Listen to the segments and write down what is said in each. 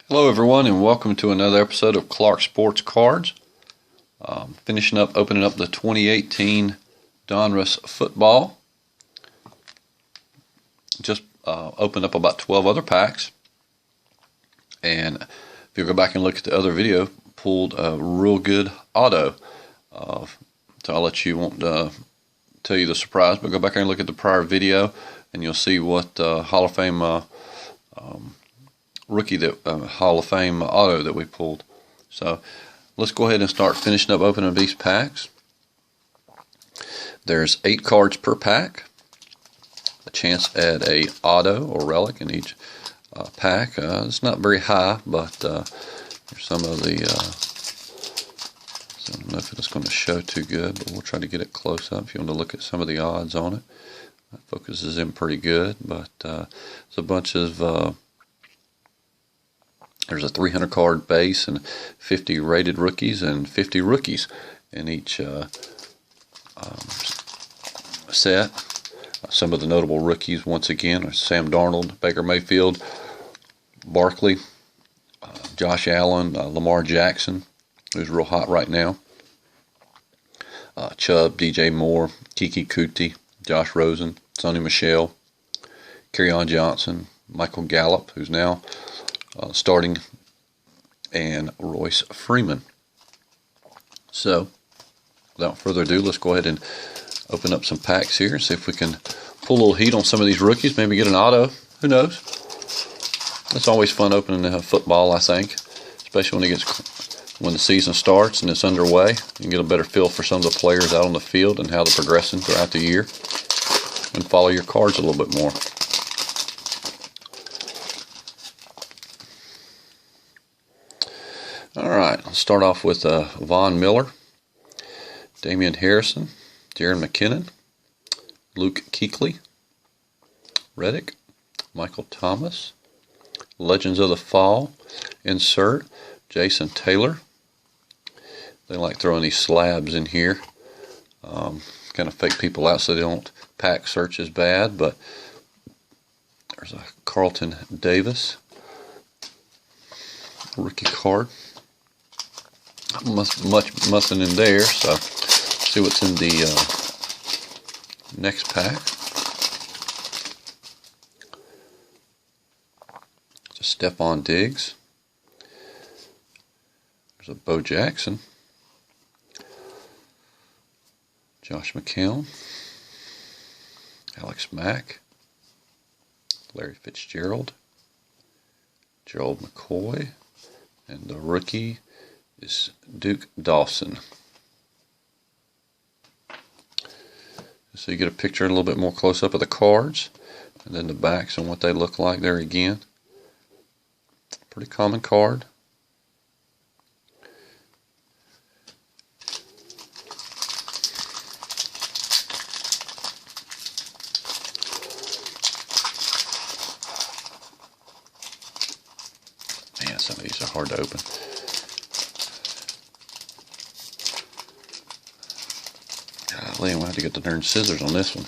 Hello everyone and welcome to another episode of Clark Sports Cards. Finishing up opening up the 2018 Donruss football. Just opened up about 12 other packs, and if you go back and look at the other video, pulled a real good auto. So I'll let you tell you the surprise, but go back and look at the prior video and you'll see what Hall of Fame rookie Hall of Fame auto that we pulled. So let's go ahead and start finishing up opening these packs. There's 8 cards per pack, a chance at a auto or relic in each pack. It's not very high, but there's some of the so I don't know if it's going to show too good, but we'll try to get it close up. If you want to look at some of the odds on it, that focuses in pretty good. But it's a bunch of there's a 300 card base and 50 rated rookies and 50 rookies in each set. Some of the notable rookies once again are Sam Darnold, Baker Mayfield, Barkley, Josh Allen, Lamar Jackson, who's real hot right now, Chubb, DJ Moore, Kiki Kuti, Josh Rosen, Sonny Michel, Kerryon Johnson, Michael Gallup, who's now starting, and Royce Freeman. So without further ado, let's go ahead and open up some packs here and see if we can pull a little heat on some of these rookies, maybe get an auto. Who knows? It's always fun opening football, I think, especially when the season starts and it's underway. You can get a better feel for some of the players out on the field and how they're progressing throughout the year, and follow your cards a little bit more. Alright, let's start off with Von Miller, Damian Harrison, Jaron McKinnon, Luke Kuechly, Reddick, Michael Thomas, Legends of the Fall, insert, Jason Taylor. They like throwing these slabs in here, kind of fake people out so they don't pack search as bad, but there's a Carlton Davis rookie card. Nothing in there, so let's see what's in the next pack. It's a Stephon Diggs. There's a Bo Jackson, Josh McCown, Alex Mack, Larry Fitzgerald, Gerald McCoy, and the rookie is Duke Dawson. So you get a picture a little bit more close up of the cards, and then the backs and what they look like there again. Pretty common card. Man, some of these are hard to open. Golly, we'll have to get the darn scissors on this one.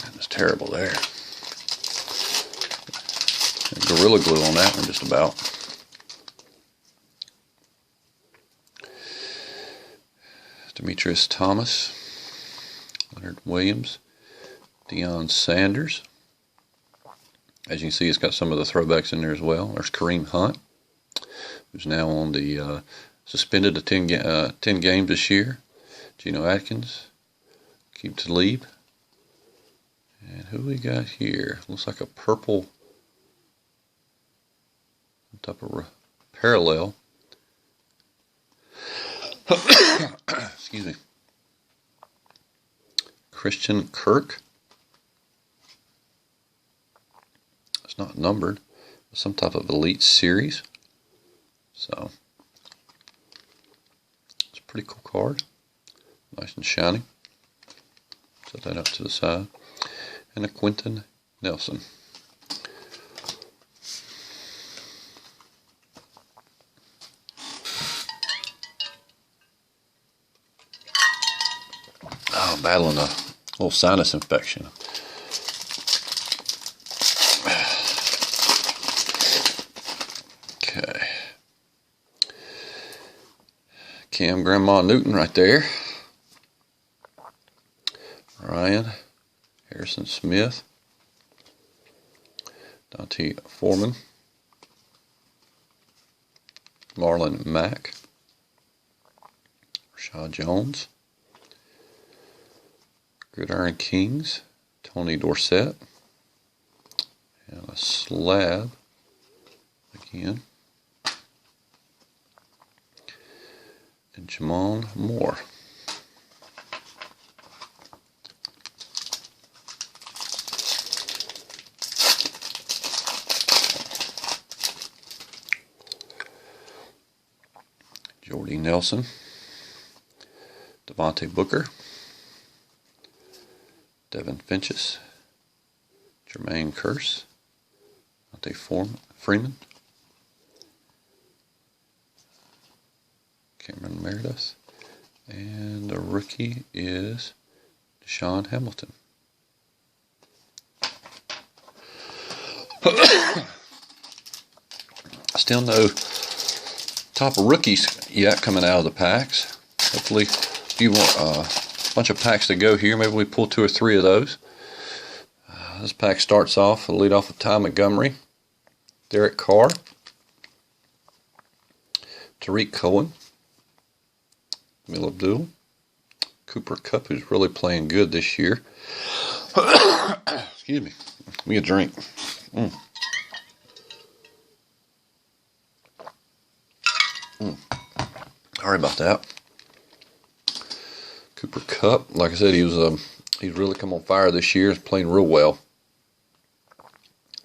That was terrible there. Gorilla Glue on that one just about. Demetrius Thomas, Leonard Williams, Deion Sanders. As you can see, it's got some of the throwbacks in there as well. There's Kareem Hunt, who's now on the suspended to 10 games this year. Geno Atkins, Keep Talib. And who we got here? Looks like a purple type of parallel. Excuse me. Christian Kirk. It's not numbered. Some type of elite series. So it's a pretty cool card. Nice and shiny. Set that up to the side. And a Quentin Nelson. Oh, I'm battling a little sinus infection. Okay. Cam Grandma Newton right there. Ryan Harrison Smith. Dante Foreman. Marlon Mack. Rashad Jones. Gridiron Kings. Tony Dorsett. And a slab again. And Jamon Moore. Jordy Nelson. Devontae Booker. Devin Finches. Jermaine Kearse. Dante Freeman. Cameron Meredith. And the rookie is Deshaun Hamilton. Still no top of rookies yet coming out of the packs. Hopefully, if you want a bunch of packs to go here, maybe we pull 2 or 3 of those. This pack starts off, we'll lead off with Ty Montgomery, Derek Carr, Tariq Cohen, Emil Abdul, Cooper Kupp, who's really playing good this year. Excuse me. Give me a drink. Sorry about that. Cooper Kupp, like I said, he's really come on fire this year. He's playing real well.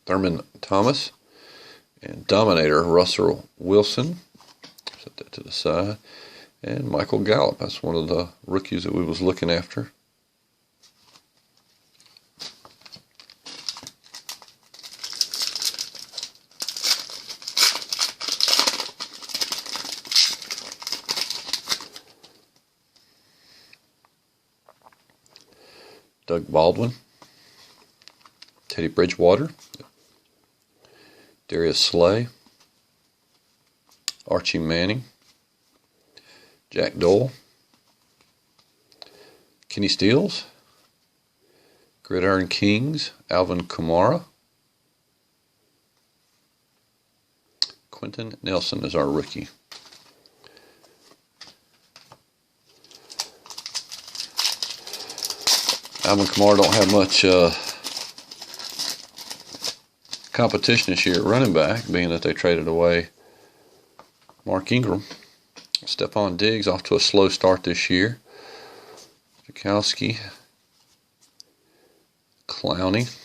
Thurman Thomas and Dominator Russell Wilson. Set that to the side. And Michael Gallup. That's one of the rookies that we was looking after. Doug Baldwin, Teddy Bridgewater, Darius Slay, Archie Manning, Jack Dole, Kenny Steele, Gridiron Kings, Alvin Kamara, Quentin Nelson is our rookie. Alvin Kamara don't have much competition this year at running back, being that they traded away Mark Ingram. Stephon Diggs off to a slow start this year. Jakowski, Clowney,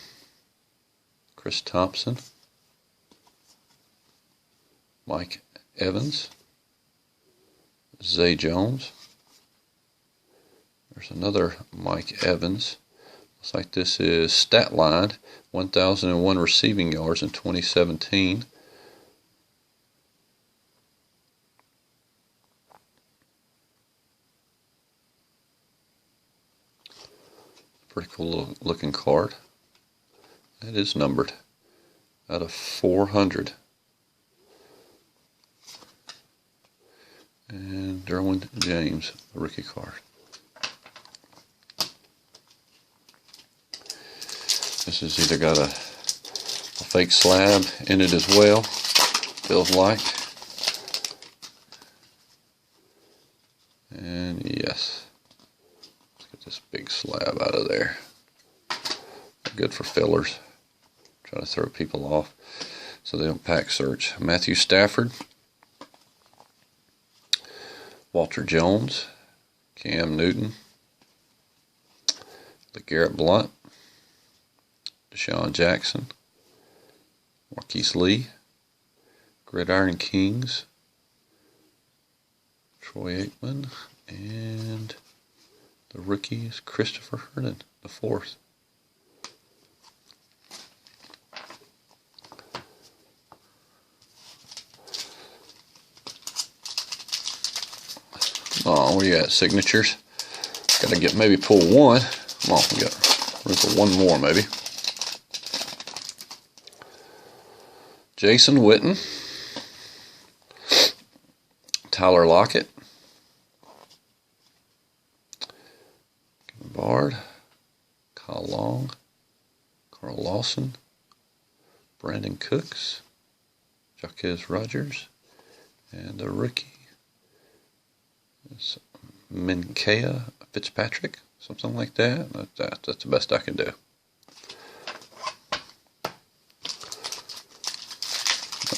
Chris Thompson, Mike Evans, Zay Jones. There's another Mike Evans. Looks like this is stat line, 1,001 receiving yards in 2017. Pretty cool looking card. It is numbered out of 400. And Derwin James, a rookie card. This has either got a fake slab in it as well, feels like. And yes, let's get this big slab out of there. Good for fillers. Try to throw people off so they don't pack search. Matthew Stafford, Walter Jones, Cam Newton, LeGarrette Blount, Deshaun Jackson, Marquise Lee, Gridiron Kings, Troy Aikman, and the rookie is Christopher Herndon, the 4th. Oh, where you at? Signatures. Got to get maybe pull one. Come on, we got room for one more maybe. Jason Witten, Tyler Lockett, Kevin Bard, Kyle Long, Carl Lawson, Brandon Cooks, Jaquez Rogers, and a rookie is Minkaya Fitzpatrick, something like that. That's the best I can do.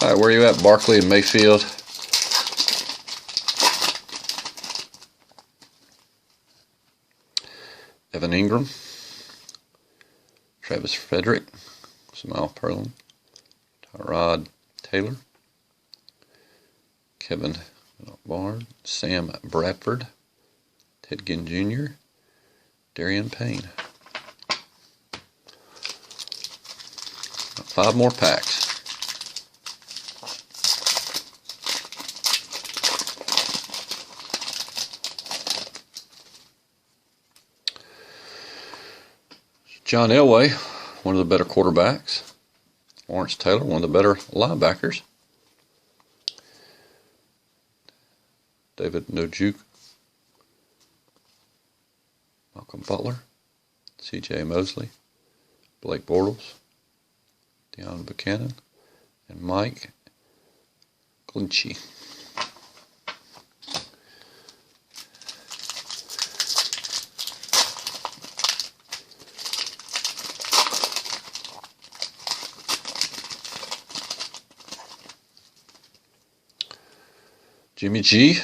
All right, where are you at, Barkley and Mayfield? Evan Ingram, Travis Frederick, Samal Perlin, Tyrod Taylor, Kevin Bard, Sam Bradford, Ted Ginn Jr., Darian Payne. 5 more packs. John Elway, one of the better quarterbacks. Lawrence Taylor, one of the better linebackers. David Njoku, Malcolm Butler, C.J. Mosley, Blake Bortles, Deion Buchanan, and Mike Glinchey. Jimmy G,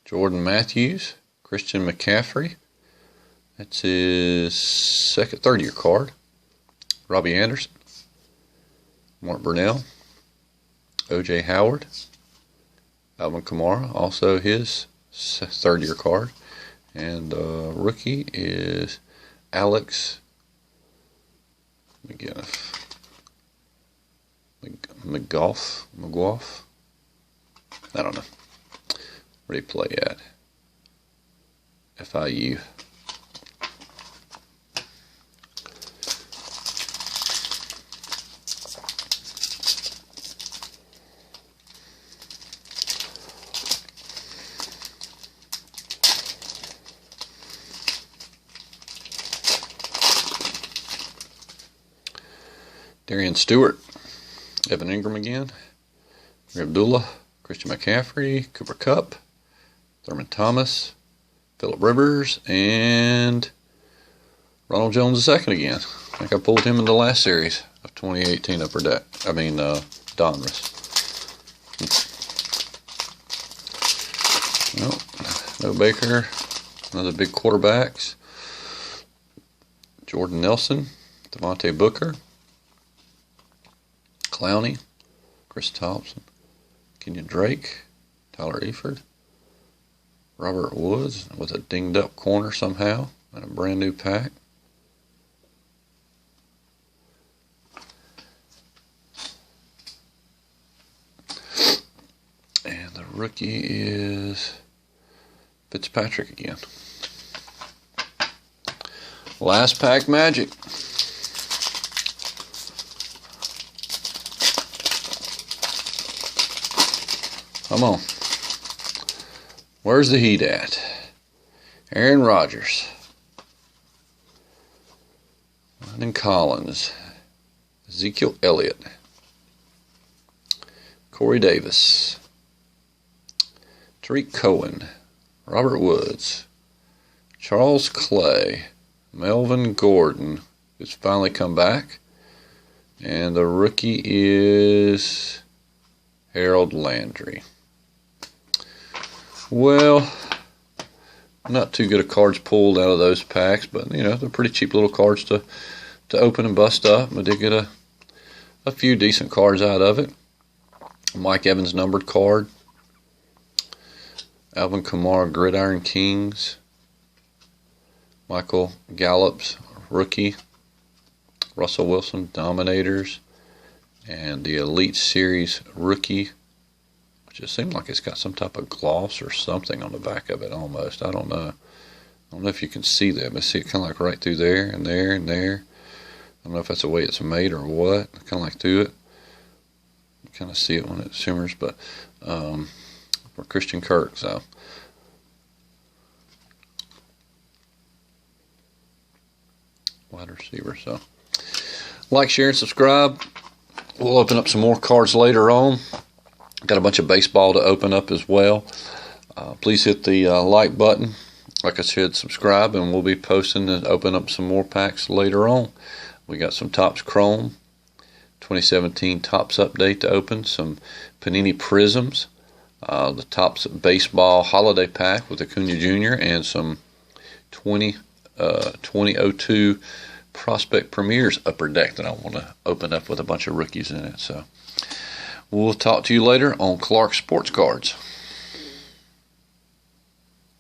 Jordan Matthews, Christian McCaffrey. That's his third year card. Robbie Anderson, Mark Burnell, O.J. Howard, Alvin Kamara, also his third year card. And rookie is Alex McGough. I don't know. Where do you play at? FIU. Darian Stewart, Evan Ingram again, Abdullah, Christian McCaffrey, Cooper Kupp, Thurman Thomas, Phillip Rivers, and Ronald Jones II again. I think I pulled him in the last series of 2018 Upper Deck. Donruss. No Baker. Another big quarterbacks. Jordan Nelson, Devontae Booker, Clowney, Chris Thompson, Kenyon Drake, Tyler Eifert, Robert Woods with a dinged up corner somehow, and a brand new pack. And the rookie is Fitzpatrick again. Last pack magic. Come on. Where's the heat at? Aaron Rodgers. Landon Collins. Ezekiel Elliott. Corey Davis. Tariq Cohen. Robert Woods. Charles Clay. Melvin Gordon, who's finally come back. And the rookie is Harold Landry. Well, not too good of cards pulled out of those packs, but they're pretty cheap little cards to open and bust up. I did get a few decent cards out of it. Mike Evans numbered card. Alvin Kamara Gridiron Kings. Michael Gallup's rookie. Russell Wilson Dominators. And the Elite Series rookie. It seems like it's got some type of gloss or something on the back of it almost. I don't know. I don't know if you can see that, but see it kind of like right through there and there and there. I don't know if that's the way it's made or what. Kind of like through it. You kind of see it when it shimmers, but for Christian Kirk. So wide receiver. So like, share, and subscribe. We'll open up some more cards later on. Got a bunch of baseball to open up as well. Please hit the like button. Like I said, subscribe, and we'll be posting and open up some more packs later on. We got some Topps Chrome 2017 Topps update to open, some Panini Prisms, the Topps Baseball Holiday Pack with Acuna Jr., and some 2002 Prospect Premiers Upper Deck that I want to open up with a bunch of rookies in it. So we'll talk to you later on Clark Sports Cards.